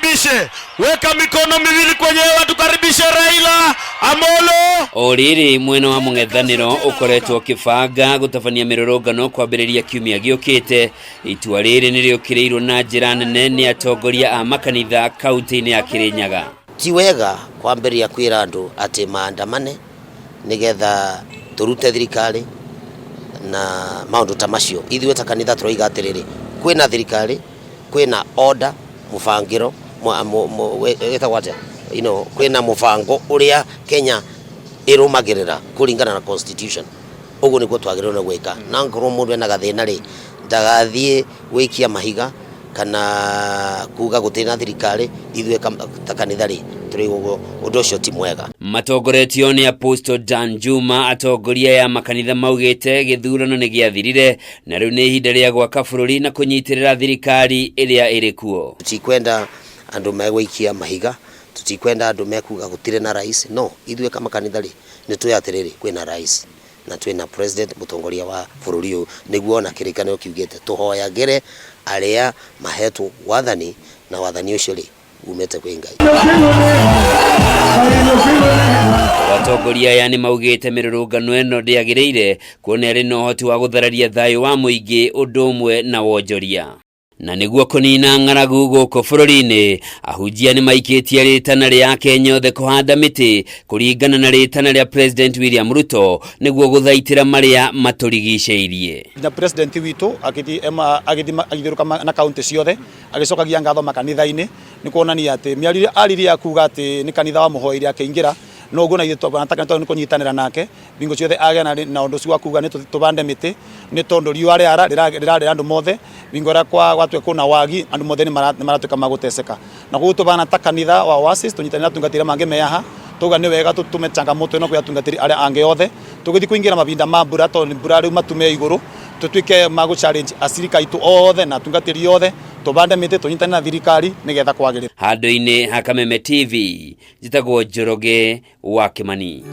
tukaribishe. Weka mikono miwili kwenye hewa tukaribishe Raila Amolo. Oriri mwena wa mung'ethaniro ukoretwo kifanga gutafania mirorongano kwambiriria kiumia giukite. Itua riri niriokireirwo na njira nene ni atongoria a makanitha kaunti-ini ya Kirinyaga. Ti wega kwambiria kwira andu ati maandamane nigetha turute thirikari na maundu ta macio. Ithuĩ ta kanitha turoiga atiriri, kwina thirikari, kwina order, mufangiro kwina mufango uria Kenya irumagirira kuringana na constitution. Uguo niguo twagĩrĩirwo gwika. Na ngorwo mundu ena gathina ri ndagathie wikia mahiga kana kuga gutina thirikari. Ithuĩ ta kanitha ri turigo undu ucio ti mwega. Matongoretio ni Apostle Dan Juma atongoria ya makanitha maugite githurano ni giathirire na riu ni ihinda ria gwaka bururi na kunyitirira thirikari iria iri kuo. Tutikwenda andu megwikia mahiga, tutikwenda andu mekuga gutire na rais. No, ithuĩ kama kanitha ri ni tuyatiriri kwina rais na twina president mutongoria wa bururi uyu niguo na kirikanio kiugite tuhoyagire aria mahetwo wathani na wathani ucio ri umete kwĩ Ngai. Atongoria yani maugite mirurungano eno ndiagiriire kuona ri no hoti wa guthararia thayo wa muingi undu umwe na wonjoria. Na niguo kunina ng'aragu guku bururi-ini, ahunjia ni maikitie ritana ria Kenya othe kuhanda miti kuringana na ritana ria President William Ruto niguo guthaitira maria maturigiceirie. Na president witu agithiruka na county ciothe agicokagia ngatho makanitha-ini ni kuonania ati miarire ariria kuga ati ni kanitha wa muhoiri akiingira no uguo na ithu twanataka ni kunyitanira nake bingo ciothe agea na undu cio kuga ni tubande miti ni tondu riua riara rirarira andu mothe bingo ra kwa watu kuna wagi andu mothe ni maratuka maguteseka na guo tubana ta kanitha wa Oasis tunyitanira tungatira mange meyaha tuga ni wega tutume changamoto ino kwa tungatiri aria ange othe tugithi kuingira mabinda ma mbura to mbura riu matume iguru tutwike magu challenge asirika itu othe na tungatiri othe tubande miti tunyitanira thirikari nigetha kwagirira. Handu-ini ha Kameme TV njitagwo Njoroge wa Kimani.